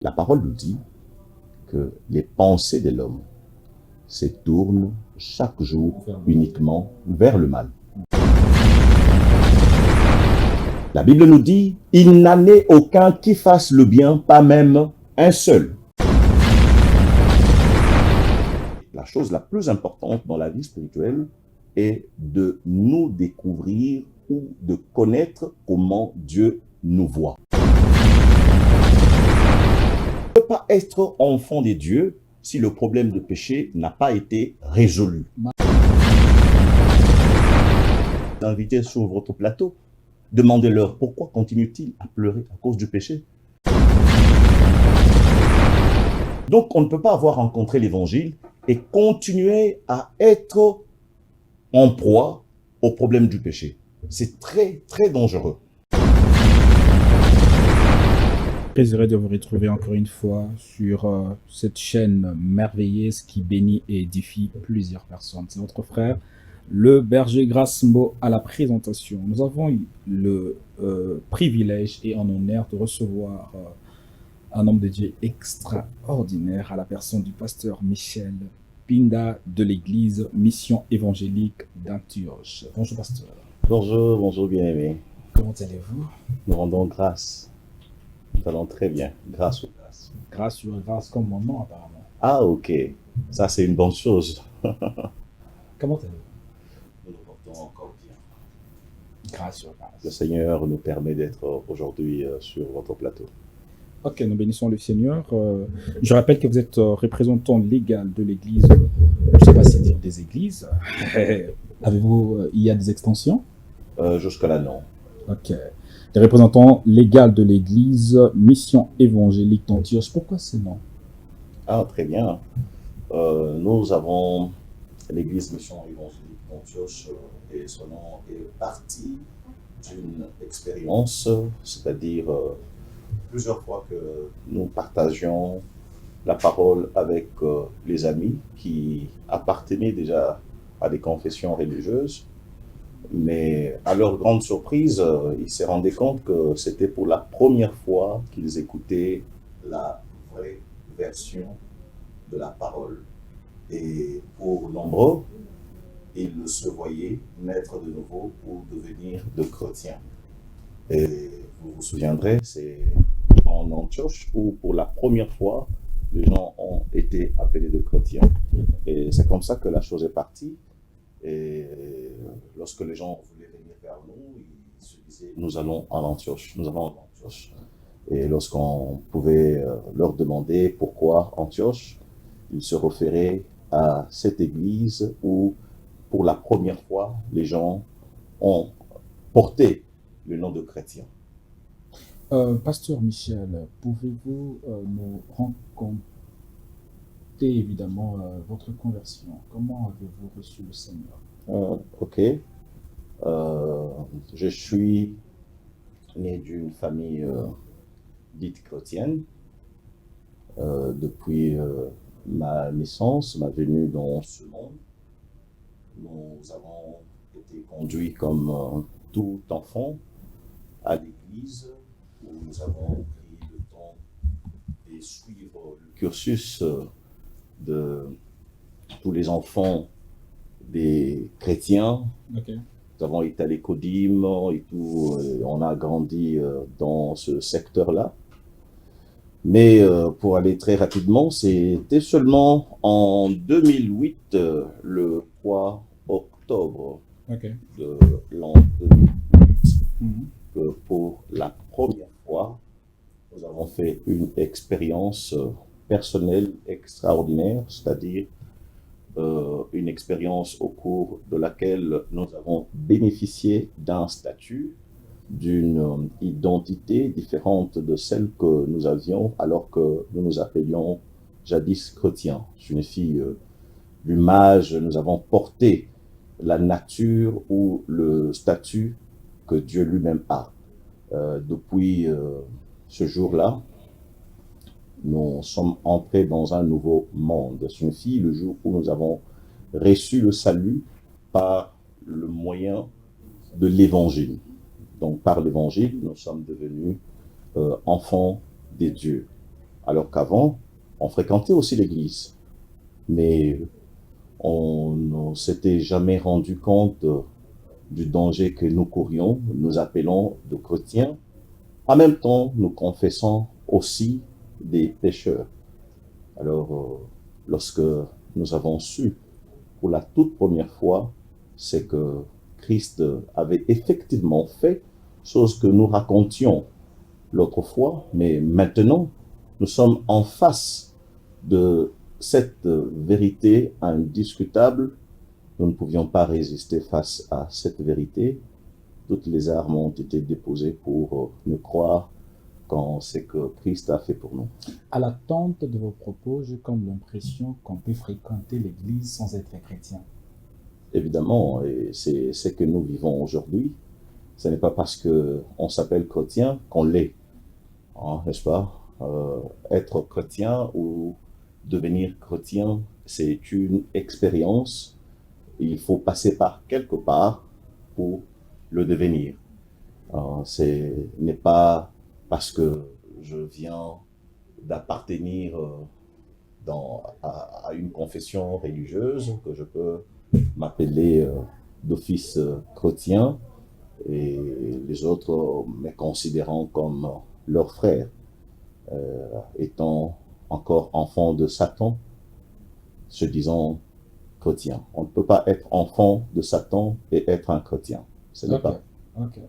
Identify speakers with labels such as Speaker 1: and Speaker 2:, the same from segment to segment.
Speaker 1: La parole nous dit que les pensées de l'homme se tournent chaque jour uniquement vers le mal. La Bible nous dit, il n'en est aucun qui fasse le bien, pas même un seul. La chose la plus importante dans la vie spirituelle est de nous découvrir ou de connaître comment Dieu nous voit. On ne peut pas être enfant de Dieu si le problème de péché n'a pas été résolu. Invitez sur votre plateau, demandez-leur pourquoi continue-t-il à pleurer à cause du péché. Donc on ne peut pas avoir rencontré l'évangile et continuer à être en proie au problème du péché. C'est très, très dangereux.
Speaker 2: Plaisir de vous retrouver encore une fois sur cette chaîne merveilleuse qui bénit et édifie plusieurs personnes. C'est votre frère, le berger Grasmo, à la présentation. Nous avons eu le privilège et un honneur de recevoir un homme de Dieu extraordinaire à la personne du pasteur Michel Pinda de l'église Mission évangélique d'Antioche. Bonjour pasteur.
Speaker 1: Bonjour, bonjour bien-aimé.
Speaker 2: Comment allez-vous?
Speaker 1: Nous rendons grâce. Nous allons très bien, grâce aux grâces.
Speaker 2: Grâce sur grâce comme mon nom apparemment.
Speaker 1: Ah ok, ça c'est une bonne chose.
Speaker 2: Comment allez-vous?
Speaker 1: Nous nous portons encore bien.
Speaker 2: Grâce sur grâce.
Speaker 1: Le Seigneur nous permet d'être aujourd'hui sur votre plateau.
Speaker 2: Ok, nous bénissons le Seigneur. Je rappelle que vous êtes représentant légal de l'église. Je ne sais pas si dire des églises. Avez-vous, il y a des extensions?
Speaker 1: Jusqu'à là, non.
Speaker 2: Ok. Des représentants légal de l'église Mission évangélique d'Antioche. Pourquoi ce nom?
Speaker 1: Ah, très bien. Nous avons l'église Mission évangélique d'Antioche et son nom est parti d'une expérience, c'est-à-dire plusieurs fois que nous partagions la parole avec les amis qui appartenaient déjà à des confessions religieuses. Mais à leur grande surprise, ils se rendaient compte que c'était pour la première fois qu'ils écoutaient la vraie version de la parole. Et pour nombreux, ils se voyaient naître de nouveau pour devenir de chrétiens. Et vous vous souviendrez, c'est en Antioche où pour la première fois, les gens ont été appelés de chrétiens. Et c'est comme ça que la chose est partie. Et lorsque les gens voulaient venir vers nous, ils se disaient, nous allons en Antioche, nous allons en Antioche. Et lorsqu'on pouvait leur demander pourquoi Antioche, ils se référaient à cette église où, pour la première fois, les gens ont porté le nom de chrétien.
Speaker 2: Pasteur Michel, pouvez-vous nous raconter évidemment votre conversion? Comment avez-vous reçu le Seigneur?
Speaker 1: Ok. Je suis né d'une famille dite chrétienne. Depuis ma naissance, ma venue dans ce monde, nous avons été conduits comme tout enfant à l'église où nous avons pris le temps de suivre le cursus de tous les enfants des chrétiens.
Speaker 2: Ok.
Speaker 1: Nous avons été à l'écodime et tout, on a grandi dans ce secteur-là. Mais pour aller très rapidement, c'était seulement en 2008, le 3 octobre
Speaker 2: Ok.
Speaker 1: de l'an 2008, que pour la première fois, nous avons fait une expérience personnelle extraordinaire, c'est-à-dire une expérience au cours de laquelle nous avons bénéficié d'un statut, d'une identité différente de celle que nous avions alors que nous nous appelions jadis chrétiens. Je une fille du mage, nous avons porté la nature ou le statut que Dieu lui-même a. Depuis ce jour-là, nous sommes entrés dans un nouveau monde. C'est une fille le jour où nous avons reçu le salut par le moyen de l'évangile. Donc par l'évangile, nous sommes devenus enfants des dieux. Alors qu'avant, on fréquentait aussi l'église, mais on ne s'était jamais rendu compte du danger que nous courions. Nous appelons de chrétiens. En même temps, nous confessons aussi des pécheurs. Alors, lorsque nous avons su pour la toute première fois, c'est que Christ avait effectivement fait, chose que nous racontions l'autre fois, mais maintenant, nous sommes en face de cette vérité indiscutable. Nous ne pouvions pas résister face à cette vérité. Toutes les armes ont été déposées pour ne croire qu'en ce que Christ a fait pour nous.
Speaker 2: À l'attente de vos propos, j'ai comme l'impression qu'on peut fréquenter l'église sans être chrétien.
Speaker 1: Évidemment, et c'est ce que nous vivons aujourd'hui. Ce n'est pas parce qu'on s'appelle chrétien qu'on l'est, hein, n'est-ce pas? Être chrétien ou devenir chrétien, c'est une expérience. Il faut passer par quelque part pour le devenir. Ce n'est pas parce que je viens d'appartenir à une confession religieuse que je peux m'appeler d'office chrétien et les autres me considérant comme leur frère, étant encore enfant de Satan, se disant chrétien. On ne peut pas être enfant de Satan et être un chrétien. Ce n'est pas.
Speaker 2: Ok.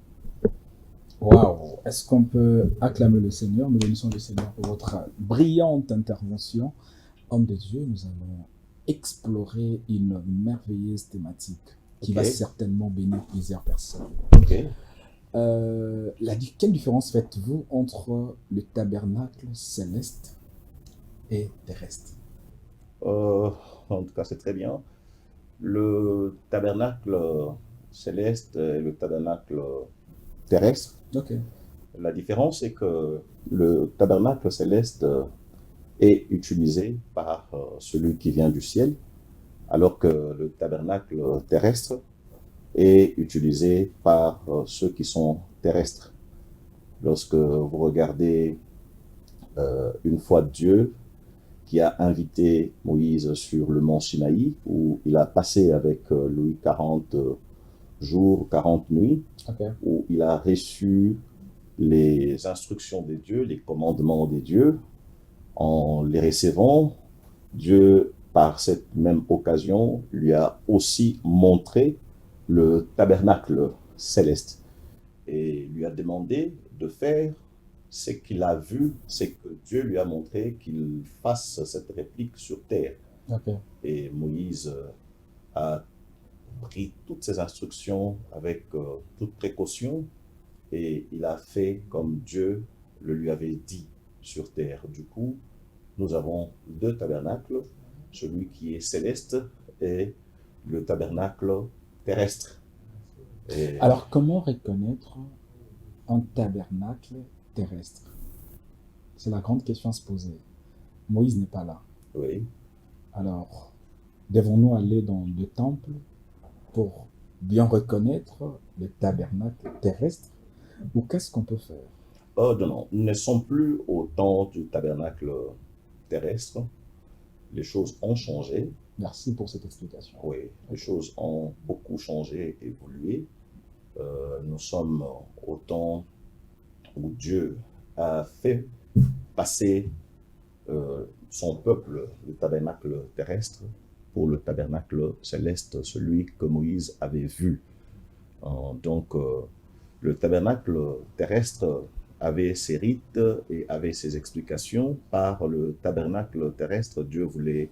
Speaker 2: Waouh! Est-ce qu'on peut acclamer le Seigneur? Nous bénissons le Seigneur pour votre brillante intervention. Homme de Dieu, nous allons explorer une merveilleuse thématique qui va certainement bénir plusieurs personnes.
Speaker 1: Ok.
Speaker 2: Quelle différence faites-vous entre le tabernacle céleste et terrestre?
Speaker 1: En tout cas, c'est très bien. Le tabernacle céleste et le tabernacle terrestre.
Speaker 2: Ok.
Speaker 1: La différence est que le tabernacle céleste est utilisé par celui qui vient du ciel, alors que le tabernacle terrestre est utilisé par ceux qui sont terrestres. Lorsque vous regardez une fois Dieu qui a invité Moïse sur le mont Sinaï, où il a passé avec lui 40 jours, 40 nuits, où il a reçu les instructions des dieux, les commandements des dieux. En les recevant, Dieu, par cette même occasion, lui a aussi montré le tabernacle céleste et lui a demandé de faire ce qu'il a vu, ce que Dieu lui a montré, qu'il fasse cette réplique sur terre. Et Moïse a pris toutes ces instructions avec toute précaution et il a fait comme Dieu le lui avait dit sur terre. Du coup, nous avons deux tabernacles, celui qui est céleste et le tabernacle terrestre.
Speaker 2: Alors, comment reconnaître un tabernacle terrestre? C'est la grande question à se poser. Moïse n'est pas là.
Speaker 1: Oui.
Speaker 2: Alors, devons-nous aller dans le temple pour bien reconnaître le tabernacle terrestre? Ou qu'est-ce qu'on peut faire?
Speaker 1: Oh non, nous ne sommes plus au temps du tabernacle terrestre. Les choses ont changé.
Speaker 2: Merci pour cette explication.
Speaker 1: Oui, les choses ont beaucoup changé, évolué. Nous sommes au temps où Dieu a fait passer son peuple, le tabernacle terrestre, pour le tabernacle céleste, celui que Moïse avait vu. Donc, le tabernacle terrestre avait ses rites et avait ses explications. Par le tabernacle terrestre, Dieu voulait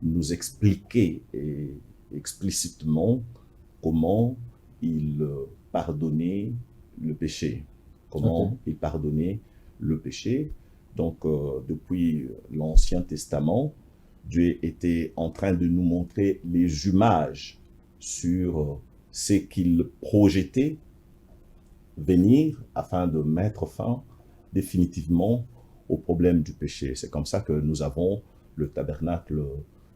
Speaker 1: nous expliquer et explicitement comment il pardonnait le péché. Comment il pardonnait le péché. Donc, depuis l'Ancien Testament, Dieu était en train de nous montrer les images sur ce qu'il projetait venir afin de mettre fin définitivement au problème du péché. C'est comme ça que nous avons le tabernacle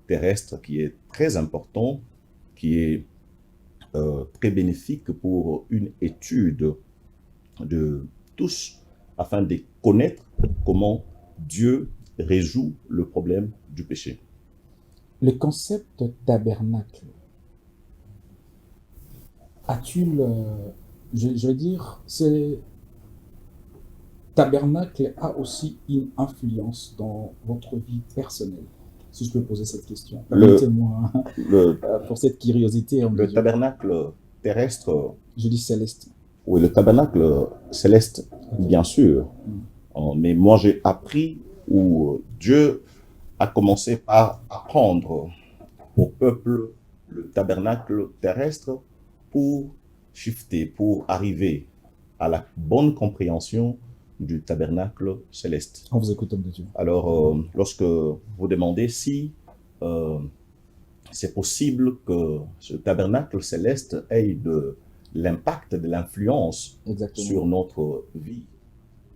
Speaker 1: terrestre qui est très important, qui est très bénéfique pour une étude de tous afin de connaître comment Dieu résout le problème du péché.
Speaker 2: Le concept tabernacle a-t-il, je veux dire, tabernacle a aussi une influence dans votre vie personnelle? Si je peux poser cette question. Permettez-moi
Speaker 1: Le,
Speaker 2: pour cette curiosité.
Speaker 1: le tabernacle terrestre,
Speaker 2: Je dis céleste.
Speaker 1: oui, le tabernacle céleste, bien sûr. Mais moi, j'ai appris où Dieu a commencé par apprendre au peuple le tabernacle terrestre pour shifter, pour arriver à la bonne compréhension du tabernacle céleste.
Speaker 2: On vous écoute, homme de Dieu.
Speaker 1: Alors, lorsque vous demandez si c'est possible que ce tabernacle céleste ait de l'impact, de l'influence sur notre vie.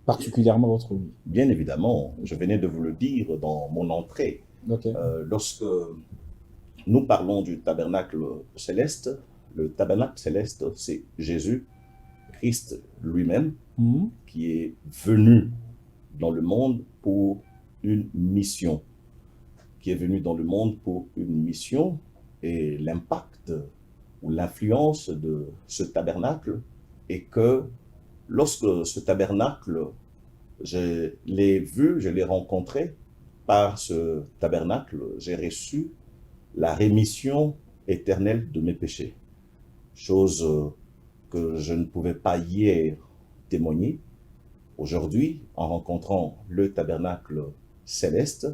Speaker 2: Particulièrement votre vie.
Speaker 1: Bien évidemment, je venais de vous le dire dans mon entrée.
Speaker 2: Okay.
Speaker 1: Lorsque nous parlons du tabernacle céleste, le tabernacle céleste, c'est Jésus-Christ lui-même qui est venu dans le monde pour une mission. Qui est venu dans le monde pour une mission, et l'impact ou l'influence de ce tabernacle est que lorsque ce tabernacle, je l'ai vu, je l'ai rencontré, par ce tabernacle, j'ai reçu la rémission éternelle de mes péchés. Chose que je ne pouvais pas hier témoigner. Aujourd'hui, en rencontrant le tabernacle céleste,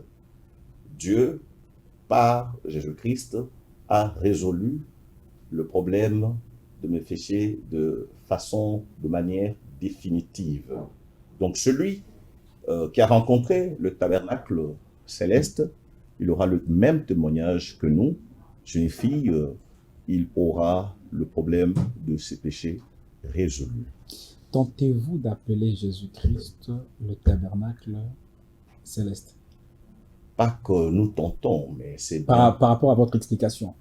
Speaker 1: Dieu, par Jésus-Christ, a résolu le problème de mes péchés de manière définitive. Donc celui qui a rencontré le tabernacle céleste, il aura le même témoignage que nous. Signifie, il aura le problème de ses péchés résolus.
Speaker 2: Tentez-vous d'appeler Jésus-Christ le tabernacle céleste?
Speaker 1: Pas que nous tentons, mais c'est
Speaker 2: par rapport à votre explication.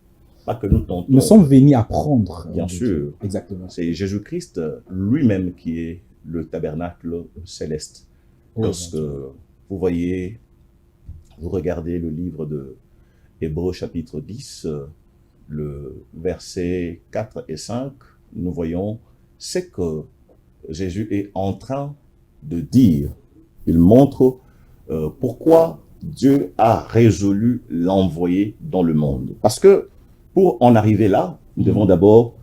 Speaker 1: Pas que nous tentons.
Speaker 2: Nous sommes venus apprendre.
Speaker 1: Bien sûr.
Speaker 2: Exactement.
Speaker 1: C'est Jésus-Christ lui-même qui est le tabernacle céleste. Lorsque vous voyez, vous regardez le livre de Hébreux chapitre 10, le verset 4 et 5, nous voyons ce que Jésus est en train de dire. Il montre pourquoi Dieu a résolu l'envoyer dans le monde. Parce que pour en arriver là, nous devons d'abord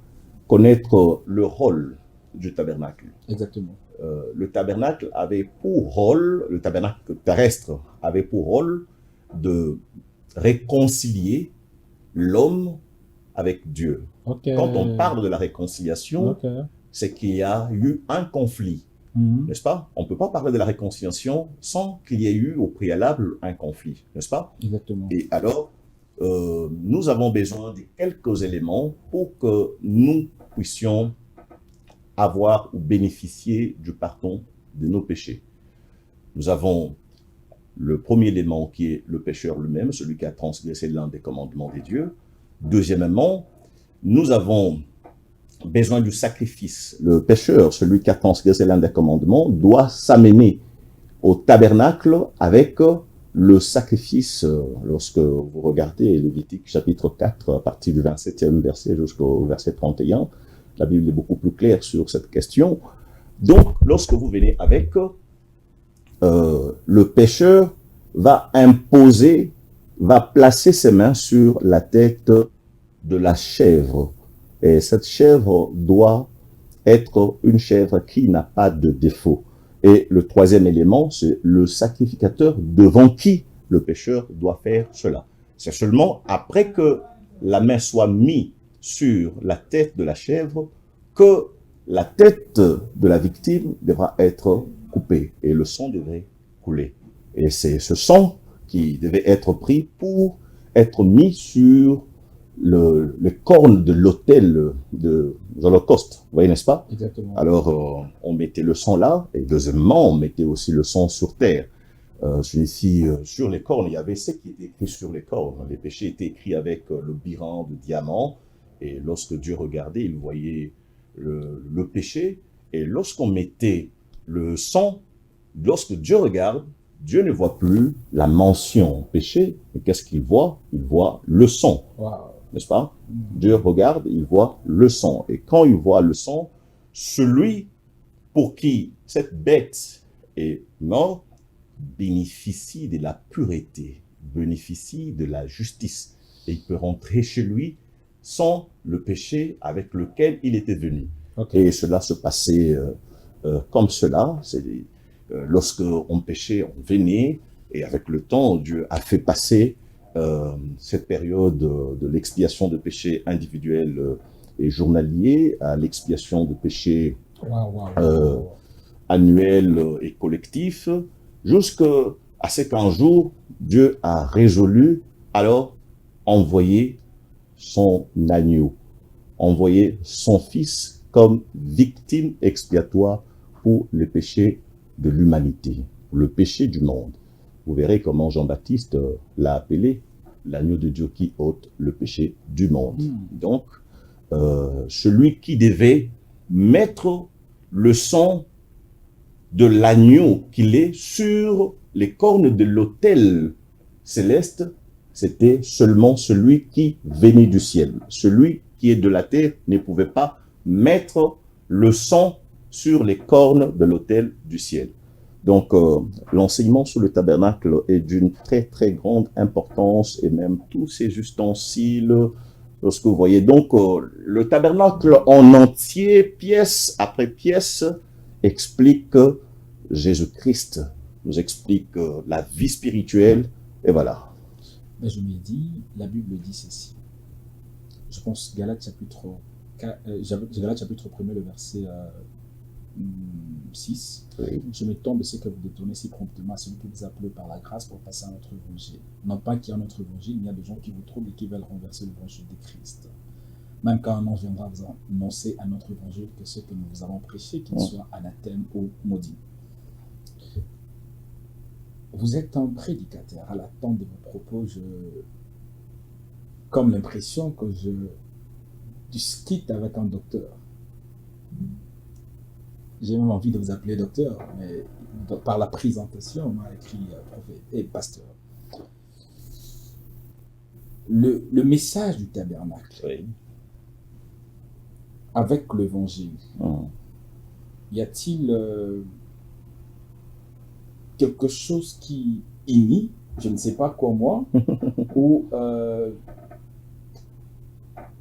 Speaker 1: connaître le rôle du tabernacle.
Speaker 2: Exactement.
Speaker 1: Le tabernacle avait pour rôle, le tabernacle terrestre avait pour rôle de réconcilier l'homme avec Dieu. Quand on parle de la réconciliation, c'est qu'il y a eu un conflit. N'est-ce pas? On ne peut pas parler de la réconciliation sans qu'il y ait eu au préalable un conflit, n'est-ce pas?
Speaker 2: Exactement.
Speaker 1: Et alors, nous avons besoin de quelques éléments pour que nous puissions avoir ou bénéficier du pardon de nos péchés. Nous avons le premier élément qui est le pécheur lui-même, celui qui a transgressé l'un des commandements de Dieu. Deuxièmement, nous avons besoin du sacrifice. Le pécheur, celui qui a transgressé l'un des commandements, doit s'amener au tabernacle avec le sacrifice. Lorsque vous regardez Lévitique chapitre 4, à partir du 27e verset jusqu'au verset 31, la Bible est beaucoup plus claire sur cette question. Donc, lorsque vous venez avec, le pécheur va imposer, va placer ses mains sur la tête de la chèvre. Et cette chèvre doit être une chèvre qui n'a pas de défaut. Et le troisième élément, c'est le sacrificateur devant qui le pécheur doit faire cela. C'est seulement après que la main soit mise sur la tête de la chèvre que la tête de la victime devra être coupée et le sang devrait couler. Et c'est ce sang qui devait être pris pour être mis sur le corne de l'autel de l'Holocauste. Vous voyez, n'est-ce pas?
Speaker 2: Exactement.
Speaker 1: Alors, on mettait le sang là, et deuxièmement, on mettait aussi le sang sur terre. Ici, sur les cornes, il y avait ce qui était écrit sur les cornes. Les péchés étaient écrits avec le biran de diamant, et lorsque Dieu regardait, il voyait le péché, et lorsqu'on mettait le sang, lorsque Dieu regarde, Dieu ne voit plus la mention péché, mais qu'est-ce qu'il voit? Il voit le sang, n'est-ce pas? Dieu regarde, il voit le sang. Et quand il voit le sang, celui pour qui cette bête est morte bénéficie de la pureté, bénéficie de la justice. Et il peut rentrer chez lui sans le péché avec lequel il était venu. Et cela se passait comme cela. Lorsque on péchait, on venait, et avec le temps, Dieu a fait passer cette période de l'expiation de péché individuel et journalier à l'expiation de péché annuel et collectif, jusqu'à ce qu'un jour, Dieu a résolu alors envoyer son agneau, envoyer son fils comme victime expiatoire pour les péchés de l'humanité, le péché du monde. Vous verrez comment Jean-Baptiste l'a appelé l'agneau de Dieu qui ôte le péché du monde. Donc, celui qui devait mettre le sang de l'agneau qu'il est sur les cornes de l'autel céleste, c'était seulement celui qui venait du ciel. Celui qui est de la terre ne pouvait pas mettre le sang sur les cornes de l'autel du ciel. Donc, l'enseignement sur le tabernacle est d'une très, très grande importance, et même tous ces ustensiles, lorsque vous voyez. Donc, le tabernacle en entier, pièce après pièce, explique Jésus-Christ, nous explique la vie spirituelle, et voilà.
Speaker 2: Mais je me dis, la Bible dit ceci. Je pense Galates chapitre 1, le verset 6.
Speaker 1: Oui.
Speaker 2: Je m'étonne de ce que vous détournez si promptement à celui qui vous appelle par la grâce pour passer à notre évangile. Non pas qu'il y a un autre évangile, mais il y a des gens qui vous troublent et qui veulent renverser l'évangile de Christ. Même quand un ange viendra vous annoncer un autre évangile que ce que nous vous avons prêché, qu'il soit anathème ou maudit. Vous êtes un prédicateur. À l'attente de vos propos, comme l'impression que je discute avec un docteur. J'ai même envie de vous appeler docteur, mais par la présentation, on m'a écrit prophète et pasteur. Le message du tabernacle,
Speaker 1: Oui.
Speaker 2: avec l'évangile, y a-t-il quelque chose qui unit, je ne sais pas quoi moi, ou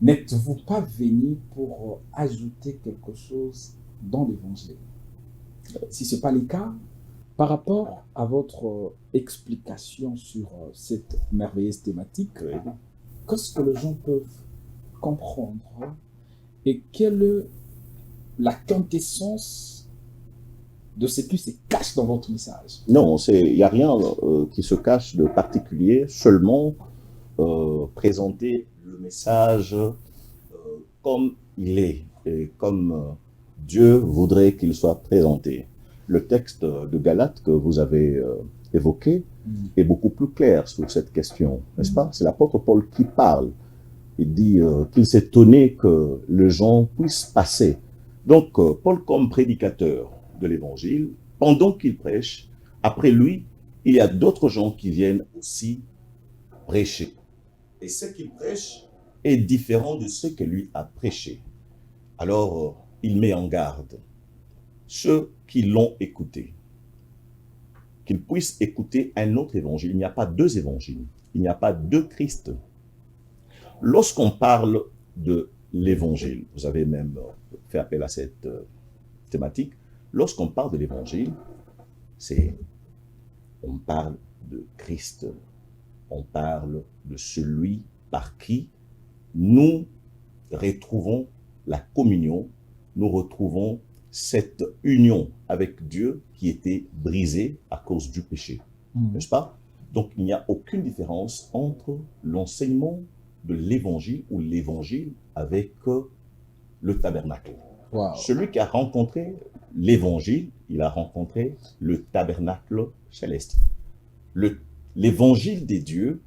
Speaker 2: n'êtes-vous pas venu pour ajouter quelque chose dans l'évangile? Si ce n'est pas le cas, par rapport à votre explication sur cette merveilleuse thématique, qu'est-ce que les gens peuvent comprendre et quelle est la quintessence de ce qui se cache dans votre message?
Speaker 1: Non, il n'y a rien qui se cache de particulier, seulement présenter le message comme il est et comme Dieu voudrait qu'il soit présenté. Le texte de Galates que vous avez évoqué est beaucoup plus clair sur cette question, n'est-ce pas? C'est l'apôtre Paul qui parle. Il dit qu'il s'est étonné que les gens puissent passer. Donc, Paul, comme prédicateur de l'évangile, pendant qu'il prêche, après lui, il y a d'autres gens qui viennent aussi prêcher. Et ce qu'il prêche est différent de ce que lui a prêché. Alors, il met en garde ceux qui l'ont écouté, qu'ils puissent écouter un autre évangile. Il n'y a pas deux évangiles, il n'y a pas deux Christ. Lorsqu'on parle de l'évangile, vous avez même fait appel à cette thématique, lorsqu'on parle de l'évangile, on parle de Christ, on parle de celui par qui nous retrouvons la communion, nous retrouvons cette union avec Dieu qui était brisée à cause du péché, n'est-ce pas? Donc il n'y a aucune différence entre l'enseignement de l'évangile ou l'évangile avec le tabernacle.
Speaker 2: Wow.
Speaker 1: Celui qui a rencontré l'évangile, il a rencontré le tabernacle céleste. L'évangile des dieux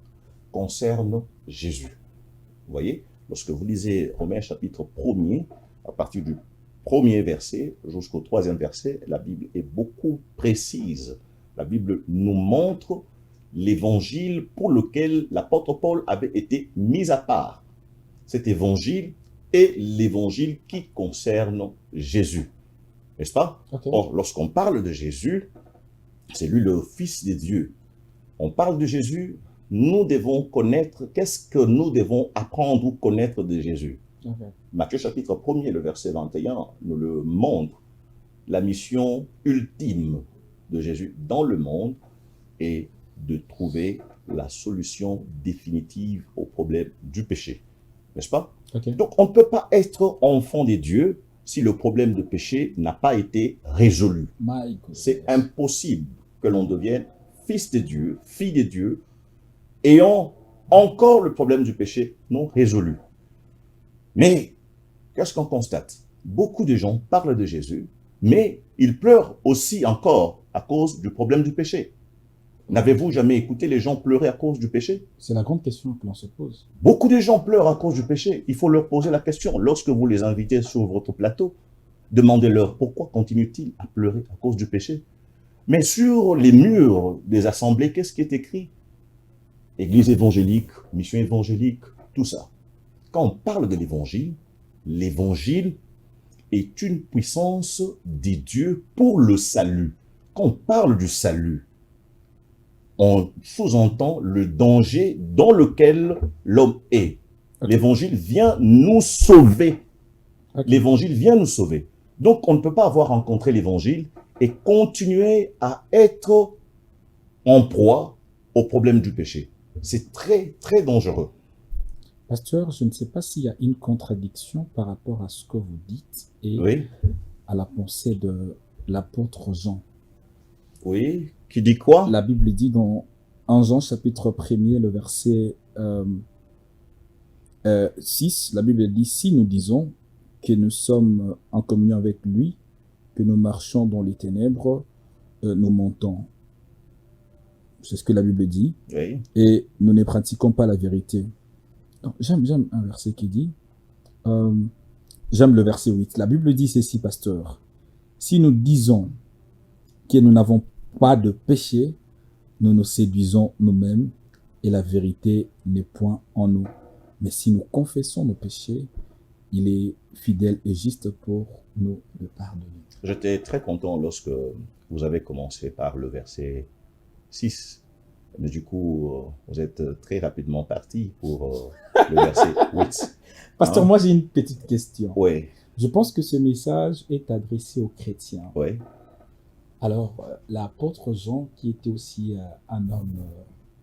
Speaker 1: concerne Jésus. Vous voyez, lorsque vous lisez Romains chapitre 1er, à partir du premier verset jusqu'au 3e verset, la Bible est beaucoup précise La Bible nous montre l'évangile pour lequel l'apôtre Paul avait été mis à part. Cet évangile est l'évangile qui concerne Jésus. N'est-ce pas?
Speaker 2: Okay.
Speaker 1: Or, lorsqu'on parle de Jésus, c'est lui le Fils de Dieu. On parle de Jésus, nous devons connaître, qu'est-ce que nous devons apprendre ou connaître de Jésus?
Speaker 2: Okay.
Speaker 1: Matthieu chapitre 1er, le verset 21, nous le montre. La mission ultime de Jésus dans le monde est de trouver la solution définitive au problème du péché. N'est-ce pas?
Speaker 2: Okay.
Speaker 1: Donc, on ne peut pas être enfant des dieux si le problème de péché n'a pas été résolu. C'est impossible que l'on devienne fils de Dieu, fille de Dieu, ayant encore le problème du péché non résolu. Mais, qu'est-ce qu'on constate? Beaucoup de gens parlent de Jésus, mais ils pleurent aussi encore à cause du problème du péché. N'avez-vous jamais écouté les gens pleurer à cause du péché?
Speaker 2: C'est la grande question que l'on se pose.
Speaker 1: Beaucoup de gens pleurent à cause du péché. Il faut leur poser la question. Lorsque vous les invitez sur votre plateau, demandez-leur pourquoi continuent-ils à pleurer à cause du péché? Mais sur les murs des assemblées, qu'est-ce qui est écrit? Église évangélique, mission évangélique, tout ça. Quand on parle de l'évangile est une puissance des dieux pour le salut. Quand on parle du salut, on sous-entend le danger dans lequel l'homme est. Okay. L'évangile vient nous sauver. Okay. L'évangile vient nous sauver. Donc, on ne peut pas avoir rencontré l'évangile et continuer à être en proie au problème du péché. C'est très, très dangereux.
Speaker 2: Pasteur, je ne sais pas s'il y a une contradiction par rapport à ce que vous dites et
Speaker 1: oui.
Speaker 2: à la pensée de l'apôtre Jean.
Speaker 1: Oui, qui dit quoi?
Speaker 2: La Bible dit dans 1 Jean chapitre 1er, le verset 6, la Bible dit « Si nous disons que nous sommes en communion avec lui, que nous marchons dans les ténèbres, nous mentons. » C'est ce que la Bible dit.
Speaker 1: Oui.
Speaker 2: Et nous ne pratiquons pas la vérité. J'aime un verset qui dit, j'aime le verset 8. La Bible dit ceci, pasteur. Si nous disons que nous n'avons pas de péché, nous nous séduisons nous-mêmes et la vérité n'est point en nous. Mais si nous confessons nos péchés, il est fidèle et juste pour nous le pardonner.
Speaker 1: J'étais très content lorsque vous avez commencé par le verset 6. Mais du coup, vous êtes très rapidement parti pour le verset 8.
Speaker 2: Pasteur, moi j'ai une petite question.
Speaker 1: Oui.
Speaker 2: Je pense que ce message est adressé aux chrétiens.
Speaker 1: Oui.
Speaker 2: Alors, l'apôtre Jean, qui était aussi un homme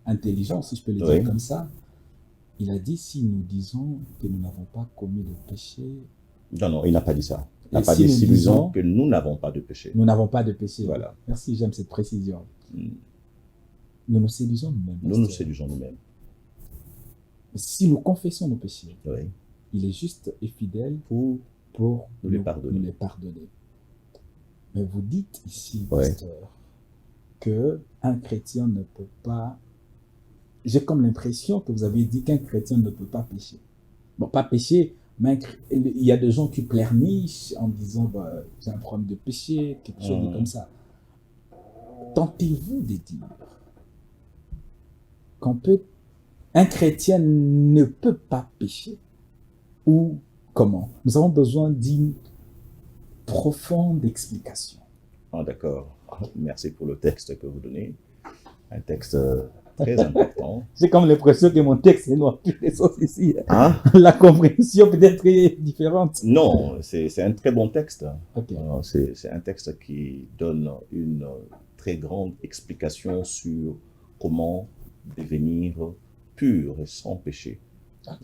Speaker 2: intelligent, si je peux le dire comme ça, il a dit, si nous disons que nous n'avons pas commis de péché...
Speaker 1: Non, non, il n'a pas dit ça. Il n'a pas dit si nous disons que nous n'avons pas de péché.
Speaker 2: Nous n'avons pas de péché.
Speaker 1: Voilà.
Speaker 2: Merci, j'aime cette précision. Nous nous séduisons nous-mêmes.
Speaker 1: Nous nous séduisons nous-mêmes.
Speaker 2: Si nous confessons nos péchés,
Speaker 1: oui.
Speaker 2: Il est juste et fidèle pour
Speaker 1: nous les pardonner.
Speaker 2: Mais vous dites ici, pasteur, que un chrétien ne peut pas... J'ai comme l'impression que vous avez dit qu'un chrétien ne peut pas pécher. Bon, pas pécher, mais il y a des gens qui pleurnichent en disant bah, j'ai un problème de péché, quelque chose comme ça. Tentez-vous de dire qu'un chrétien ne peut pas pécher ou comment? Nous avons besoin d'une profonde explication.
Speaker 1: Ah, d'accord. Merci pour le texte que vous donnez. Un texte très important.
Speaker 2: J'ai comme l'impression que mon texte est noir plus les autres ici.
Speaker 1: Hein?
Speaker 2: La compréhension peut-être est différente.
Speaker 1: Non, c'est un très bon texte.
Speaker 2: Okay.
Speaker 1: C'est un texte qui donne une très grande explication sur comment devenir pur et sans péché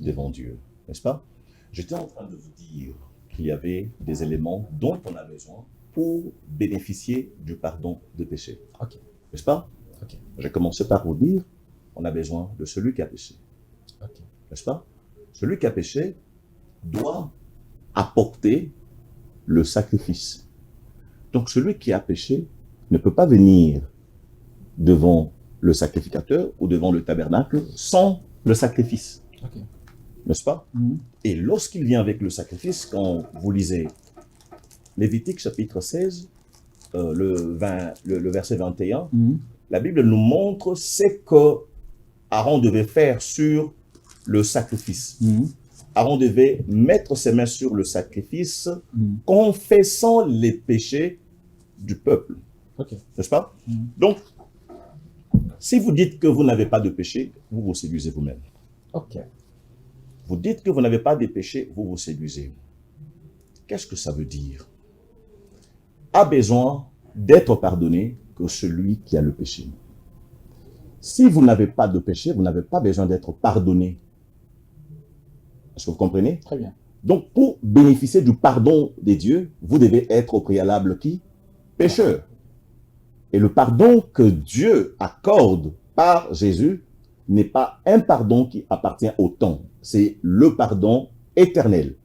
Speaker 1: devant Dieu. N'est-ce pas? J'étais en train de vous dire qu'il y avait des éléments dont on a besoin pour bénéficier du pardon de péché.
Speaker 2: Okay.
Speaker 1: N'est-ce pas?
Speaker 2: Okay.
Speaker 1: J'ai commencé par vous dire, on a besoin de celui qui a péché.
Speaker 2: Okay.
Speaker 1: N'est-ce pas? Celui qui a péché doit apporter le sacrifice. Donc celui qui a péché ne peut pas venir devant le sacrificateur ou devant le tabernacle sans le sacrifice.
Speaker 2: Okay.
Speaker 1: N'est-ce pas? Et lorsqu'il vient avec le sacrifice, quand vous lisez Lévitique chapitre 16, le verset 21, la Bible nous montre ce que Aaron devait faire sur le sacrifice. Aaron devait mettre ses mains sur le sacrifice, confessant les péchés du peuple. N'est-ce pas? Donc, si vous dites que vous n'avez pas de péché, vous vous séduisez vous-même. Vous dites que vous n'avez pas de péché, vous vous séduisez. Qu'est-ce que ça veut dire? A besoin d'être pardonné que celui qui a le péché. Si vous n'avez pas de péché, vous n'avez pas besoin d'être pardonné. Est-ce que vous comprenez?
Speaker 2: Très bien.
Speaker 1: Donc, pour bénéficier du pardon des dieux, vous devez être au préalable qui? Pécheur. Et le pardon que Dieu accorde par Jésus n'est pas un pardon qui appartient au temps. C'est le pardon éternel.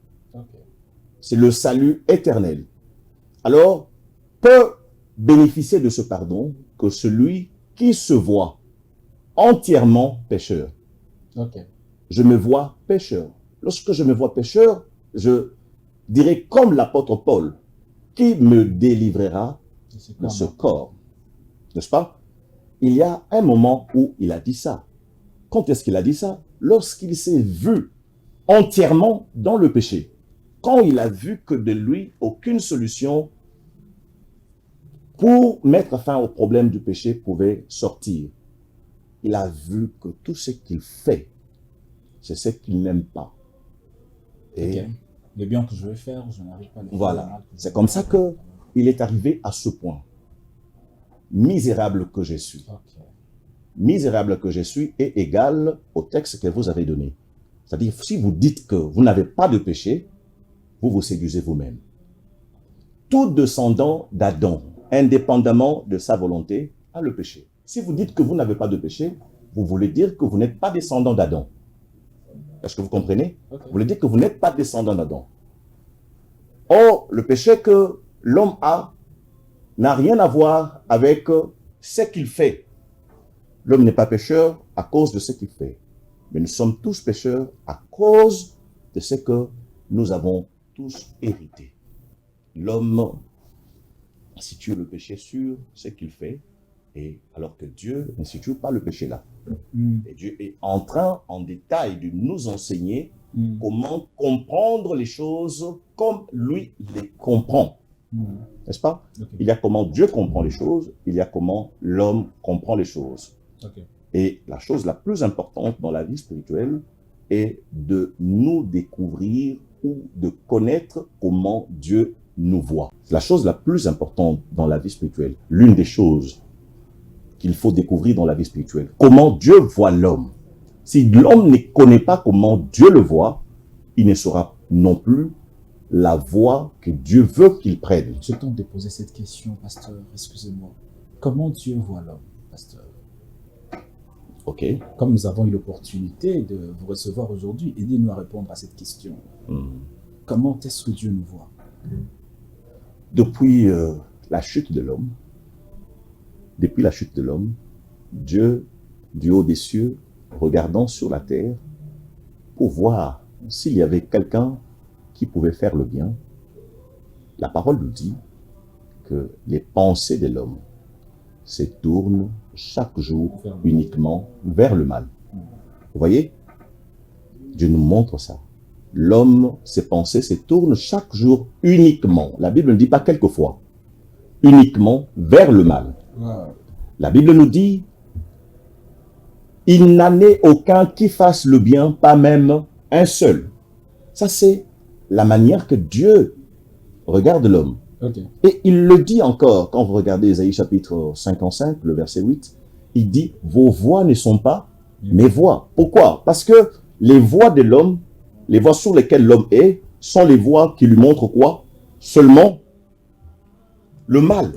Speaker 1: C'est le salut éternel. Alors, peut bénéficier de ce pardon que celui qui se voit entièrement pécheur. Je me vois pécheur. Lorsque je me vois pécheur, je dirais comme l'apôtre Paul, qui me délivrera de ce corps. N'est-ce pas? Il y a un moment où il a dit ça. Quand est-ce qu'il a dit ça? Lorsqu'il s'est vu entièrement dans le péché. Quand il a vu que de lui, aucune solution pour mettre fin au problème du péché pouvait sortir. Il a vu que tout ce qu'il fait, c'est ce qu'il n'aime pas. Et
Speaker 2: le bien que je veux faire, je n'arrive pas à le faire.
Speaker 1: Voilà. C'est comme ça qu'il est arrivé à ce point. Misérable que je suis. Misérable que je suis est égal au texte que vous avez donné. C'est-à-dire, si vous dites que vous n'avez pas de péché, vous vous séduisez vous-même. Tout descendant d'Adam, indépendamment de sa volonté, a le péché. Si vous dites que vous n'avez pas de péché, vous voulez dire que vous n'êtes pas descendant d'Adam. Est-ce que vous comprenez? Vous voulez dire que vous n'êtes pas descendant d'Adam. Or, le péché que l'homme a n'a rien à voir avec ce qu'il fait. L'homme n'est pas pécheur à cause de ce qu'il fait. Mais nous sommes tous pécheurs à cause de ce que nous avons tous hérité. L'homme situe le péché sur ce qu'il fait, et alors que Dieu ne situe pas le péché là. Et Dieu est en train, en détail, de nous enseigner comment comprendre les choses comme lui les comprend. N'est-ce pas? Il y a comment Dieu comprend les choses, il y a comment l'homme comprend les choses. Et la chose la plus importante dans la vie spirituelle est de nous découvrir ou de connaître comment Dieu nous voit. C'est la chose la plus importante dans la vie spirituelle. L'une des choses qu'il faut découvrir dans la vie spirituelle. Comment Dieu voit l'homme. Si l'homme ne connaît pas comment Dieu le voit, il ne saura non plus la voie que Dieu veut qu'il prenne.
Speaker 2: Je tente de poser cette question, pasteur, excusez-moi. Comment Dieu voit l'homme, pasteur?
Speaker 1: Ok.
Speaker 2: Comme nous avons eu l'opportunité de vous recevoir aujourd'hui, aidez-nous à répondre à cette question. Comment est-ce que Dieu nous voit?
Speaker 1: Depuis la chute de l'homme, Dieu, du haut des cieux, regardant sur la terre, pour voir s'il y avait quelqu'un qui pouvait faire le bien, la parole nous dit que les pensées de l'homme se tournent chaque jour uniquement vers le mal. Vous voyez? Dieu nous montre ça. L'homme, ses pensées se tournent chaque jour uniquement, la Bible ne dit pas quelquefois, uniquement vers le mal. La Bible nous dit, il n'en est aucun qui fasse le bien, pas même un seul. Ça, c'est la manière que Dieu regarde l'homme. Et il le dit encore, quand vous regardez Ésaïe chapitre 55, le verset 8, il dit, vos voix ne sont pas mes voix. Pourquoi? Parce que les voix de l'homme, les voix sur lesquelles l'homme est, sont les voix qui lui montrent quoi? Seulement le mal.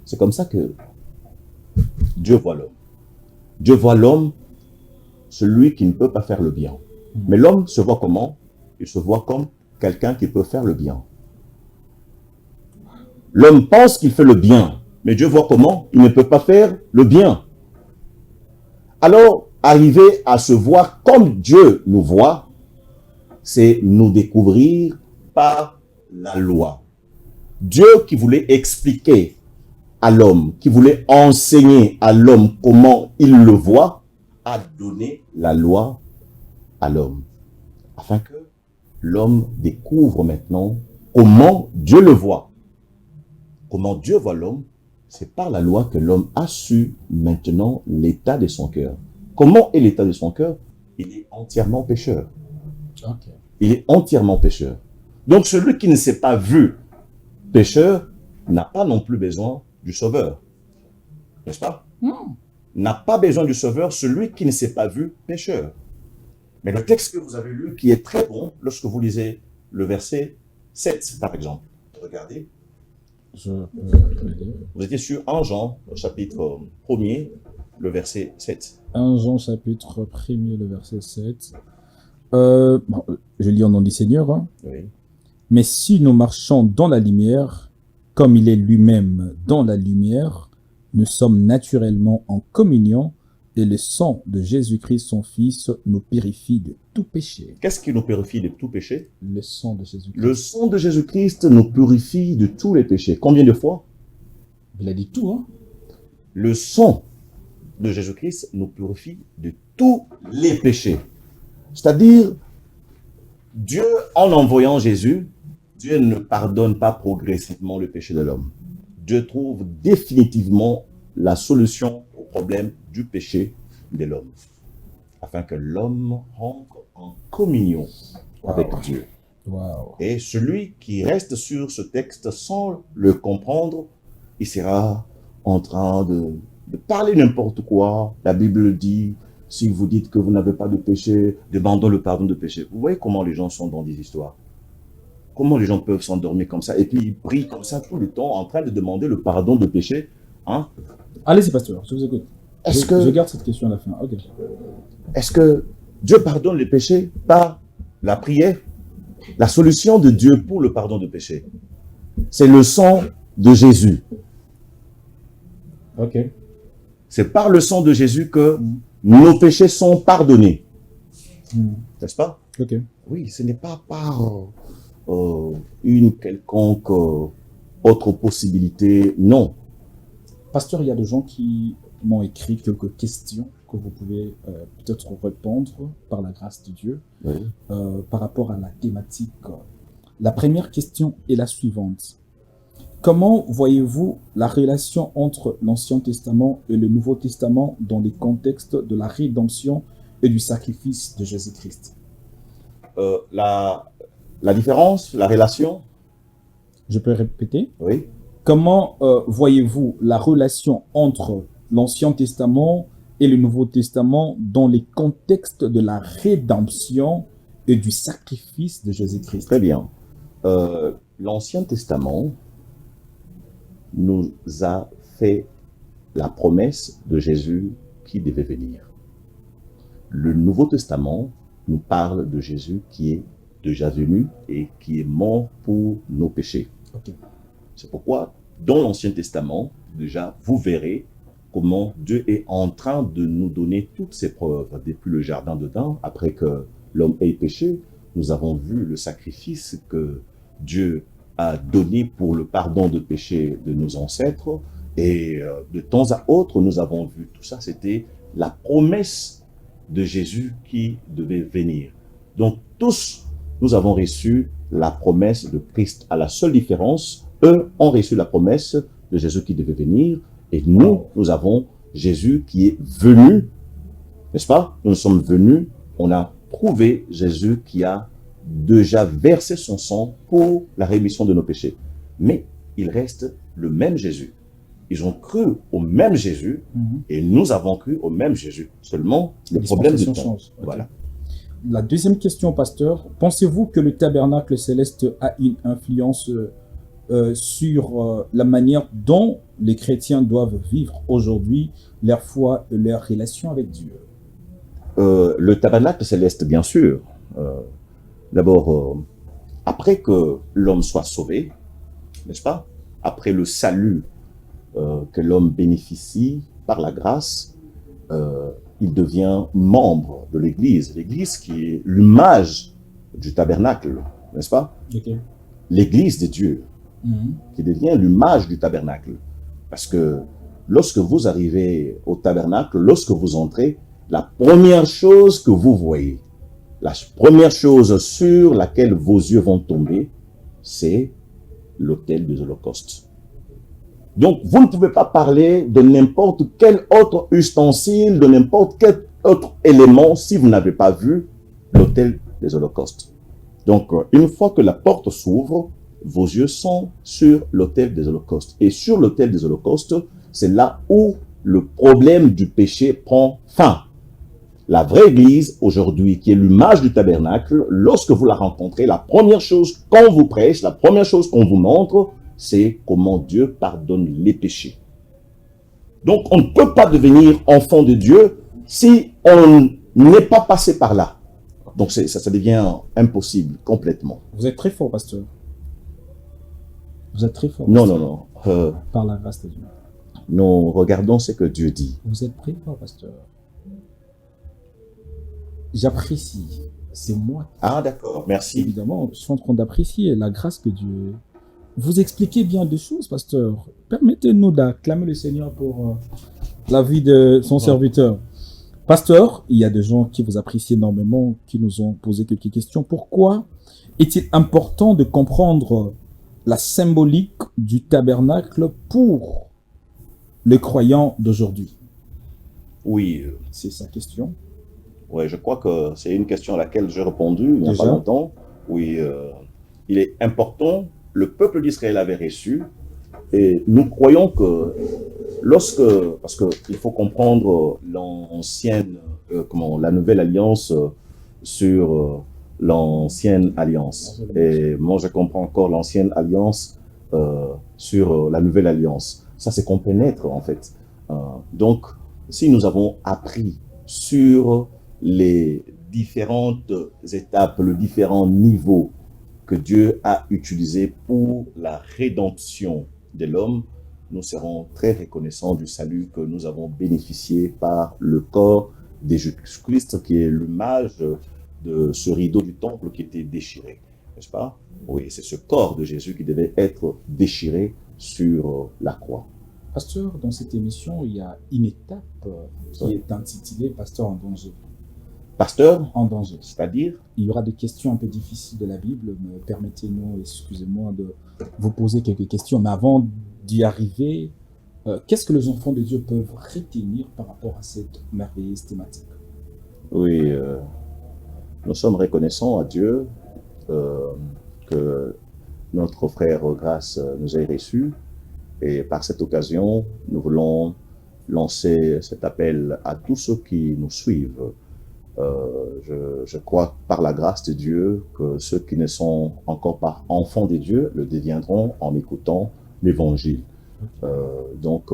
Speaker 1: C'est comme ça que Dieu voit l'homme. Dieu voit l'homme, celui qui ne peut pas faire le bien. Mais l'homme se voit comment? Il se voit comme quelqu'un qui peut faire le bien. L'homme pense qu'il fait le bien, mais Dieu voit comment? Il ne peut pas faire le bien. Alors, arriver à se voir comme Dieu nous voit, c'est nous découvrir par la loi. Dieu qui voulait expliquer à l'homme, qui voulait enseigner à l'homme comment il le voit, a donné la loi à l'homme, afin que l'homme découvre maintenant comment Dieu le voit. Comment Dieu voit l'homme, c'est par la loi que l'homme a su maintenant l'état de son cœur. Comment est l'état de son cœur? Il est entièrement pécheur.
Speaker 2: Ok.
Speaker 1: Il est entièrement pécheur. Donc celui qui ne s'est pas vu pécheur n'a pas non plus besoin du sauveur. N'est-ce pas? N'a pas besoin du sauveur, celui qui ne s'est pas vu pécheur. Mais le texte que vous avez lu, qui est très bon, lorsque vous lisez le verset 7, par exemple. Regardez. Vous étiez sur 1 Jean, chapitre 1er, le verset 7.
Speaker 2: 1 Jean, chapitre 1er, le verset 7. Bon, je lis en nom du Seigneur. Hein.
Speaker 1: Oui.
Speaker 2: Mais si nous marchons dans la lumière, comme il est lui-même dans la lumière, nous sommes naturellement en communion et le sang de Jésus-Christ, son Fils, nous purifie de tout péché.
Speaker 1: Qu'est-ce qui nous purifie de tout péché?
Speaker 2: Le sang de Jésus-Christ.
Speaker 1: Le sang de Jésus-Christ nous purifie de tous les péchés. Combien de fois?
Speaker 2: Il a dit tout, hein?
Speaker 1: Le sang de Jésus-Christ nous purifie de tous les péchés. C'est-à-dire, Dieu, en envoyant Jésus, Dieu ne pardonne pas progressivement le péché de l'homme. Dieu trouve définitivement la solution au problème du péché de l'homme, afin que l'homme rentre en communion avec Dieu.
Speaker 2: Wow.
Speaker 1: Et celui qui reste sur ce texte sans le comprendre, il sera en train de parler n'importe quoi. La Bible dit, si vous dites que vous n'avez pas de péché, demandons le pardon de péché. Vous voyez comment les gens sont dans des histoires? Comment les gens peuvent s'endormir comme ça? Et puis ils prient comme ça tout le temps en train de demander le pardon de péché. Hein?
Speaker 2: Allez-y, pasteur, je vous écoute. Je garde cette question à la fin. Okay.
Speaker 1: Est-ce que Dieu pardonne les péchés par la prière? La solution de Dieu pour le pardon de péché, c'est le sang de Jésus.
Speaker 2: Ok.
Speaker 1: C'est par le sang de Jésus que nos péchés sont pardonnés. N'est-ce pas?
Speaker 2: Ok.
Speaker 1: Oui, ce n'est pas par une quelconque autre possibilité. Non.
Speaker 2: Pasteur, il y a des gens qui m'ont écrit quelques questions que vous pouvez peut-être répondre par la grâce de Dieu
Speaker 1: Oui.
Speaker 2: par rapport à la thématique. La première question est la suivante. Comment voyez-vous la relation entre l'Ancien Testament et le Nouveau Testament dans les contextes de la rédemption et du sacrifice de Jésus-Christ?
Speaker 1: La différence, la relation?
Speaker 2: Je peux répéter?
Speaker 1: Oui.
Speaker 2: Comment voyez-vous la relation entre l'Ancien Testament et le Nouveau Testament dans les contextes de la rédemption et du sacrifice de Jésus-Christ?
Speaker 1: Très bien. L'Ancien Testament nous a fait la promesse de Jésus qui devait venir. Le Nouveau Testament nous parle de Jésus qui est déjà venu et qui est mort pour nos péchés.
Speaker 2: Okay.
Speaker 1: C'est pourquoi, dans l'Ancien Testament, déjà, vous verrez comment Dieu est en train de nous donner toutes ces preuves. Depuis le jardin d'Éden, après que l'homme ait péché, nous avons vu le sacrifice que Dieu a donné pour le pardon de péché de nos ancêtres. Et de temps à autre, nous avons vu tout ça. C'était la promesse de Jésus qui devait venir. Donc, tous, nous avons reçu la promesse de Christ. À la seule différence, eux ont reçu la promesse de Jésus qui devait venir. Et nous, nous avons Jésus qui est venu. N'est-ce pas? Nous sommes venus, on a trouvé Jésus qui a déjà versé son sang pour la rémission de nos péchés. Mais il reste le même Jésus. Ils ont cru au même Jésus et nous avons cru au même Jésus. Seulement, le problème du temps.
Speaker 2: Change. Okay.
Speaker 1: Voilà.
Speaker 2: La deuxième question, pasteur. Pensez-vous que le tabernacle céleste a une influence sur la manière dont les chrétiens doivent vivre aujourd'hui leur foi et leur relation avec Dieu?
Speaker 1: Le tabernacle céleste, bien sûr. D'abord, après que l'homme soit sauvé, n'est-ce pas? Après le salut que l'homme bénéficie par la grâce, il devient membre de l'Église. L'Église qui est l'image du tabernacle, n'est-ce pas?
Speaker 2: Okay.
Speaker 1: L'Église de Dieu. qui devient l'image du tabernacle. Parce que lorsque vous arrivez au tabernacle, lorsque vous entrez, la première chose que vous voyez, la première chose sur laquelle vos yeux vont tomber, c'est l'autel des holocaustes. Donc, vous ne pouvez pas parler de n'importe quel autre ustensile, de n'importe quel autre élément si vous n'avez pas vu l'autel des holocaustes. Donc, une fois que la porte s'ouvre, vos yeux sont sur l'autel des holocaustes. Et sur l'autel des holocaustes, c'est là où le problème du péché prend fin. La vraie Église, aujourd'hui, qui est l'image du tabernacle, lorsque vous la rencontrez, la première chose qu'on vous prêche, la première chose qu'on vous montre, c'est comment Dieu pardonne les péchés. Donc, on ne peut pas devenir enfant de Dieu si on n'est pas passé par là. Donc, ça devient impossible, complètement.
Speaker 2: Vous êtes très fort, pasteur. Vous êtes très fort.
Speaker 1: Non,
Speaker 2: pasteur.
Speaker 1: non.
Speaker 2: Par la grâce de Dieu.
Speaker 1: Nous regardons ce que Dieu dit.
Speaker 2: Vous êtes très fort, pasteur. J'apprécie. C'est moi.
Speaker 1: Ah, d'accord. Merci.
Speaker 2: Évidemment, je suis en train d'apprécier la grâce que Dieu... Vous expliquez bien des choses, pasteur. Permettez-nous d'acclamer le Seigneur pour la vie de son serviteur. Pasteur, il y a des gens qui vous apprécient énormément, qui nous ont posé quelques questions. Pourquoi est-il important de comprendre la symbolique du tabernacle pour les croyants d'aujourd'hui?
Speaker 1: Oui.
Speaker 2: C'est sa question.
Speaker 1: Oui, je crois que c'est une question à laquelle j'ai répondu il n'y a pas longtemps. Oui, il est important. Le peuple d'Israël avait reçu. Et nous croyons que lorsque, parce qu'il faut comprendre l'ancienne, la nouvelle alliance sur l'ancienne alliance. Et moi, je comprends encore l'ancienne alliance sur la nouvelle alliance. Ça, c'est qu'on pénètre, en fait. Donc, si nous avons appris sur les différentes étapes, les différents niveaux que Dieu a utilisés pour la rédemption de l'homme, nous serons très reconnaissants du salut que nous avons bénéficié par le corps de Jésus-Christ, qui est l'image de ce rideau du temple qui était déchiré. N'est-ce pas? Oui, c'est ce corps de Jésus qui devait être déchiré sur la croix.
Speaker 2: Pasteur, dans cette émission, il y a une étape qui est intitulée « Pasteur en danger ».
Speaker 1: Pasteur
Speaker 2: en danger.
Speaker 1: C'est-à-dire?
Speaker 2: Il y aura des questions un peu difficiles de la Bible, mais permettez-nous, excusez-moi, de vous poser quelques questions. Mais avant d'y arriver, qu'est-ce que les enfants de Dieu peuvent retenir par rapport à cette merveilleuse thématique?
Speaker 1: Oui, nous sommes reconnaissants à Dieu que notre frère Grâce nous ait reçus. Et par cette occasion, nous voulons lancer cet appel à tous ceux qui nous suivent. Je crois par la grâce de Dieu que ceux qui ne sont encore pas enfants de Dieu le deviendront en écoutant l'évangile. Donc,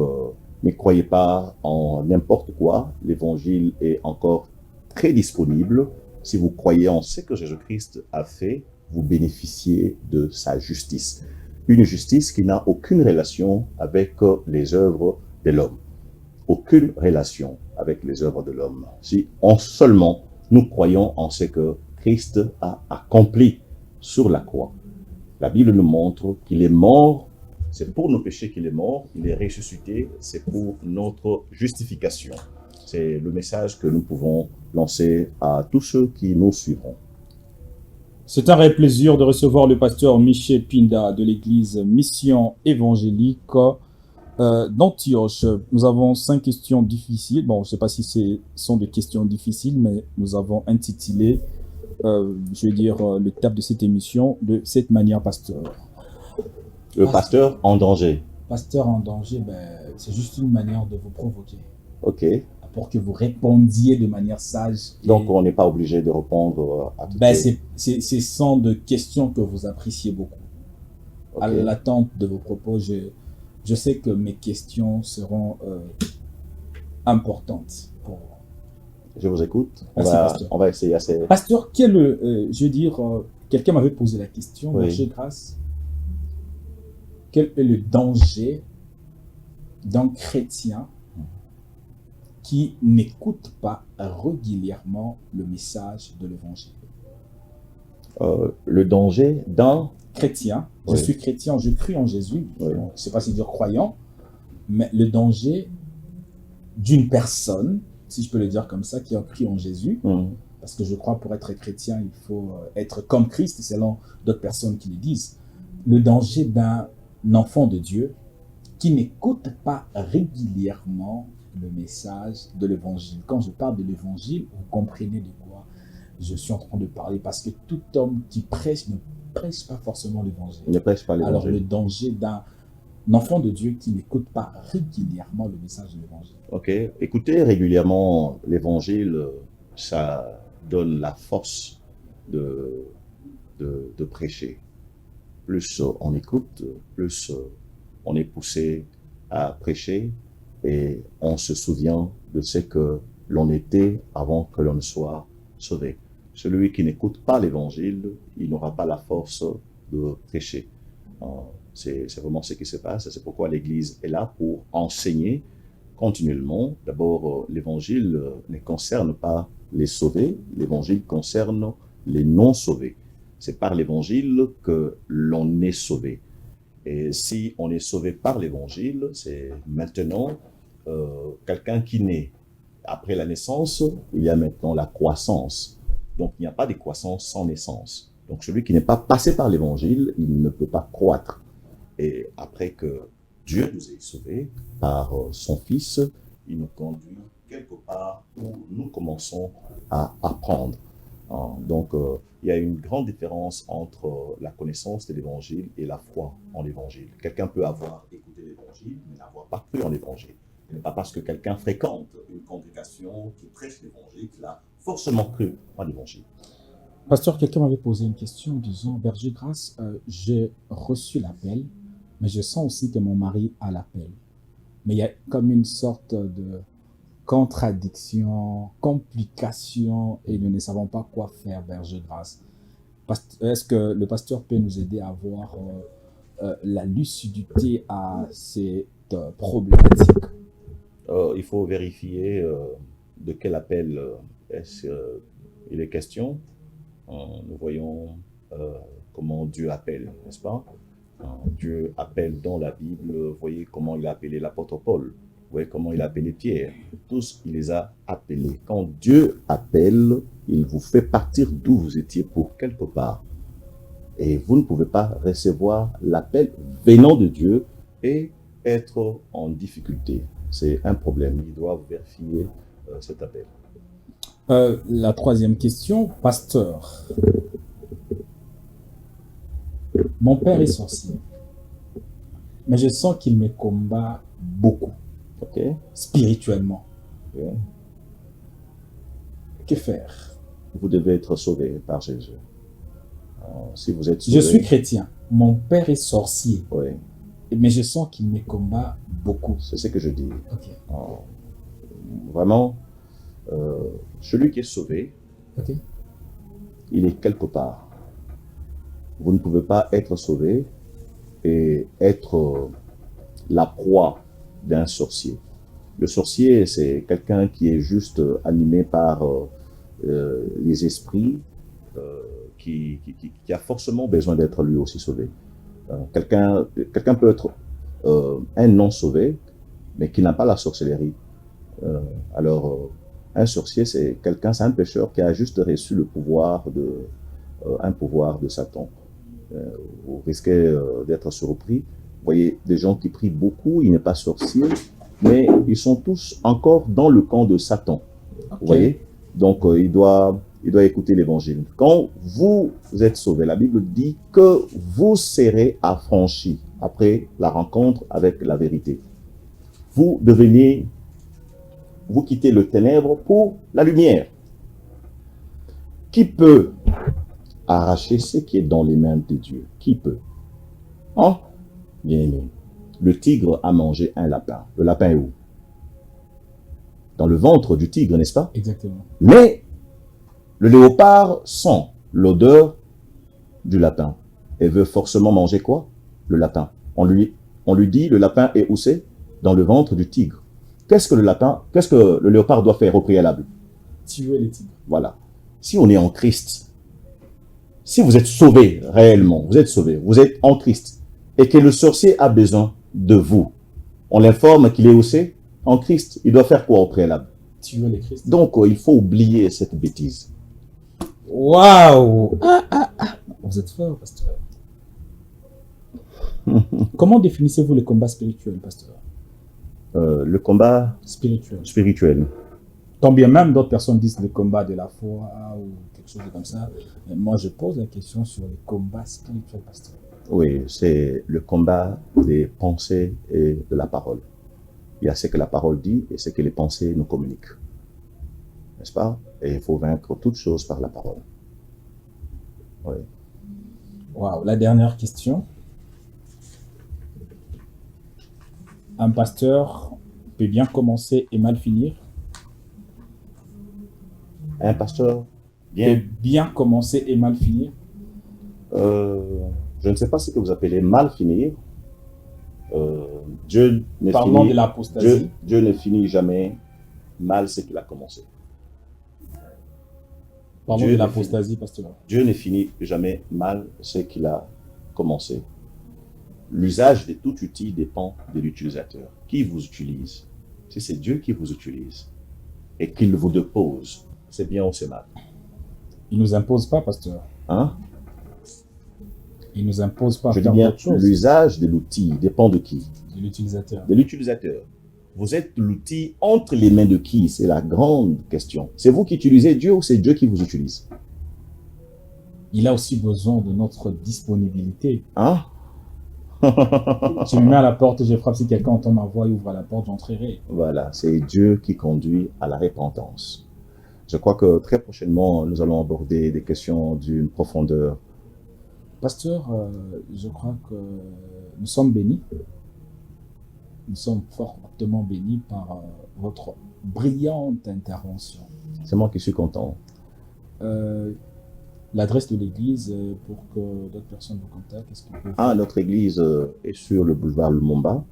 Speaker 1: ne croyez pas en n'importe quoi. L'évangile est encore très disponible. Si vous croyez en ce que Jésus-Christ a fait, vous bénéficiez de sa justice. Une justice qui n'a aucune relation avec les œuvres de l'homme. Aucune relation avec les œuvres de l'homme. Si seulement nous croyons en ce que Christ a accompli sur la croix. La Bible nous montre qu'il est mort, c'est pour nos péchés qu'il est mort, il est ressuscité, c'est pour notre justification. C'est le message que nous pouvons lancer à tous ceux qui nous suivront.
Speaker 2: C'est un réel plaisir de recevoir le pasteur Michel Pinda de l'église Mission Évangélique d'Antioche. Nous avons 5 questions difficiles. Bon, je ne sais pas si ce sont des questions difficiles, mais nous avons intitulé, l'étape de cette émission de cette manière, pasteur.
Speaker 1: Le pasteur en danger.
Speaker 2: Pasteur en danger, c'est juste une manière de vous provoquer.
Speaker 1: Ok.
Speaker 2: Pour que vous répondiez de manière sage.
Speaker 1: Donc, on n'est pas obligé de répondre à toutes
Speaker 2: ce sont des questions que vous appréciez beaucoup. Okay. À l'attente de vos propos, je sais que mes questions seront importantes pour vous.
Speaker 1: Je vous écoute. On va essayer assez...
Speaker 2: Pasteur, quelqu'un m'avait posé la question, Roger Grâce. Quel est le danger d'un chrétien qui n'écoute pas régulièrement le message de l'évangile?
Speaker 1: Le danger d'un...
Speaker 2: Chrétien, je
Speaker 1: Oui.
Speaker 2: suis chrétien, je crie en Jésus.
Speaker 1: Oui.
Speaker 2: Je ne sais pas si dire croyant, mais le danger d'une personne, si je peux le dire comme ça, qui a cru en Jésus, parce que je crois pour être chrétien, il faut être comme Christ, selon d'autres personnes qui le disent. Le danger d'un enfant de Dieu qui n'écoute pas régulièrement le message de l'évangile. Quand je parle de l'évangile, vous comprenez de quoi je suis en train de parler, parce que tout homme qui prêche ne prêche pas forcément l'évangile.
Speaker 1: Il ne prêche pas l'évangile.
Speaker 2: Alors le danger d'un enfant de Dieu qui n'écoute pas régulièrement le message de l'évangile.
Speaker 1: Ok, écouter régulièrement l'évangile, ça donne la force de prêcher. Plus on écoute, plus on est poussé à prêcher et on se souvient de ce que l'on était avant que l'on ne soit sauvé. Celui qui n'écoute pas l'évangile, il n'aura pas la force de prêcher. C'est vraiment ce qui se passe. C'est pourquoi l'Église est là pour enseigner continuellement. D'abord, l'évangile ne concerne pas les sauvés, l'évangile concerne les non-sauvés. C'est par l'évangile que l'on est sauvé. Et si on est sauvé par l'évangile, c'est maintenant quelqu'un qui naît. Après la naissance, il y a maintenant la croissance. Donc, il n'y a pas de croissance sans naissance. Donc, celui qui n'est pas passé par l'évangile, il ne peut pas croître. Et après que Dieu nous ait sauvés par son Fils, il nous conduit quelque part où nous commençons à apprendre. Donc, il y a une grande différence entre la connaissance de l'évangile et la foi en l'évangile. Quelqu'un peut avoir écouté l'évangile, mais n'avoir pas cru en l'évangile. Ce n'est pas parce que quelqu'un fréquente une congrégation qui prêche l'évangile qu'il a forcément cru en l'évangile.
Speaker 2: Pasteur, quelqu'un m'avait posé une question en disant, Berger Grace, j'ai reçu l'appel, mais je sens aussi que mon mari a l'appel. Mais il y a comme une sorte de contradiction, complication, et nous ne savons pas quoi faire, Berger Grace. Est-ce que le pasteur peut nous aider à avoir la lucidité à cette problématique?
Speaker 1: Il faut vérifier de quel appel il est question. Nous voyons comment Dieu appelle, n'est-ce pas? Dieu appelle dans la Bible. Vous voyez comment il a appelé l'apôtre Paul. Vous voyez comment il a appelé Pierre. Tous, il les a appelés. Quand Dieu appelle, il vous fait partir d'où vous étiez pour quelque part. Et vous ne pouvez pas recevoir l'appel venant de Dieu et être en difficulté. C'est un problème. Il doit vérifier cet appel.
Speaker 2: La troisième question, pasteur. Mon père est sorcier, mais je sens qu'il me combat beaucoup, spirituellement. Que faire?
Speaker 1: Vous devez être sauvé par Jésus. Si vous êtes sauvé,
Speaker 2: je suis chrétien, mon père est sorcier,
Speaker 1: oui,
Speaker 2: mais je sens qu'il me combat beaucoup.
Speaker 1: C'est ce que je dis.
Speaker 2: Okay.
Speaker 1: Vraiment, celui qui est sauvé, il est quelque part. Vous ne pouvez pas être sauvé et être la proie d'un sorcier. Le sorcier, c'est quelqu'un qui est juste animé par les esprits, qui a forcément besoin d'être lui aussi sauvé. Quelqu'un peut être un non-sauvé, mais qui n'a pas la sorcellerie. Un sorcier, c'est quelqu'un, c'est un pécheur qui a juste reçu le pouvoir un pouvoir de Satan. Vous risquez d'être surpris. Vous voyez des gens qui prient beaucoup, ils n'est pas sorciers, mais ils sont tous encore dans le camp de Satan. Vous voyez? Donc, il doit écouter l'évangile. Quand vous êtes sauvé, la Bible dit que vous serez affranchis après la rencontre avec la vérité. Vous quittez le ténèbre pour la lumière. Qui peut arracher ce qui est dans les mains de Dieu? Qui peut? Bien aimé. Le tigre a mangé un lapin. Le lapin est où? Dans le ventre du tigre, n'est-ce pas?
Speaker 2: Exactement.
Speaker 1: Mais le léopard sent l'odeur du lapin et veut forcément manger quoi? Le lapin. On lui dit, le lapin est où c'est? Dans le ventre du tigre. Qu'est-ce que le léopard doit faire au préalable?
Speaker 2: Tuer les tigres.
Speaker 1: Voilà. Si on est en Christ, Si vous êtes sauvé réellement, vous êtes sauvé, vous êtes en Christ, et que le sorcier a besoin de vous, on l'informe qu'il est aussi en Christ. Il doit faire quoi au préalable?
Speaker 2: Tuer les Christ.
Speaker 1: Donc, il faut oublier cette bêtise.
Speaker 2: Waouh! Vous êtes fort, pasteur. Comment définissez-vous les combats spirituels, pasteur?
Speaker 1: Le combat
Speaker 2: Spirituel.
Speaker 1: spirituel.
Speaker 2: Tant bien même d'autres personnes disent le combat de la foi ou quelque chose comme ça. Mais moi, je pose la question sur les combats spirituels, pasteur.
Speaker 1: Oui, c'est le combat des pensées et de la parole. Il y a ce que la parole dit et ce que les pensées nous communiquent. N'est-ce pas? Et il faut vaincre toutes choses par la parole. Oui.
Speaker 2: Waouh, la dernière question. Un pasteur peut bien commencer et mal finir.
Speaker 1: Un pasteur,
Speaker 2: Peut bien commencer et mal finir.
Speaker 1: Je ne sais pas ce que vous appelez mal finir. Dieu ne
Speaker 2: Parlons de
Speaker 1: finit,
Speaker 2: l'apostasie.
Speaker 1: Dieu ne finit jamais mal ce qu'il a commencé.
Speaker 2: Parlons
Speaker 1: Dieu
Speaker 2: de
Speaker 1: ne
Speaker 2: l'apostasie, pasteur.
Speaker 1: Dieu ne finit jamais mal ce qu'il a commencé. L'usage de tout outil dépend de l'utilisateur. Qui vous utilise? Si c'est Dieu qui vous utilise et qu'il vous dépose, c'est bien ou c'est mal?
Speaker 2: Il ne nous impose pas, pasteur.
Speaker 1: Hein?
Speaker 2: Il ne nous impose pas à
Speaker 1: Je dis
Speaker 2: faire
Speaker 1: bien,
Speaker 2: autre chose.
Speaker 1: l'usage de l'outil dépend de qui?
Speaker 2: De l'utilisateur.
Speaker 1: De l'utilisateur. Vous êtes l'outil entre les mains de qui? C'est la grande question. C'est vous qui utilisez Dieu ou c'est Dieu qui vous utilise?
Speaker 2: Il a aussi besoin de notre disponibilité.
Speaker 1: Hein?
Speaker 2: Je me mets à la porte, je frappe. Si quelqu'un entend ma voix et ouvre la porte, j'entrerai.
Speaker 1: Voilà, c'est Dieu qui conduit à la repentance. Je crois que très prochainement, nous allons aborder des questions d'une profondeur.
Speaker 2: Pasteur, je crois que nous sommes bénis. Nous sommes fortement bénis par votre brillante intervention.
Speaker 1: C'est moi qui suis content.
Speaker 2: L'adresse de l'église pour que d'autres personnes vous contactent, est-ce qu'on peut...
Speaker 1: Ah, notre église est sur le boulevard Lumumba.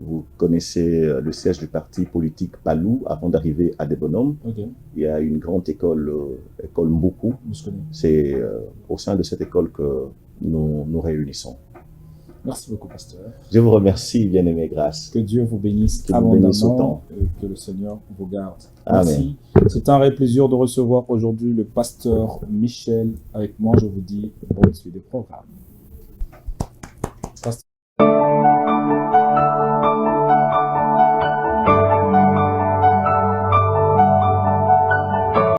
Speaker 1: Vous connaissez le siège du parti politique Palou avant d'arriver à Des Bonhommes.
Speaker 2: Ok,
Speaker 1: Il y a une grande école, école Mboukou.
Speaker 2: je connais.
Speaker 1: C'est au sein de cette école que nous nous réunissons.
Speaker 2: Merci beaucoup, pasteur.
Speaker 1: Je vous remercie, bien-aimé Grâce.
Speaker 2: Que Dieu vous bénisse
Speaker 1: Que vous bénisse
Speaker 2: abondamment
Speaker 1: autant.
Speaker 2: et que le Seigneur vous garde.
Speaker 1: Amen.
Speaker 2: Merci. C'est un réel plaisir de recevoir aujourd'hui le pasteur Michel avec moi. Je vous dis bonne suite des programmes.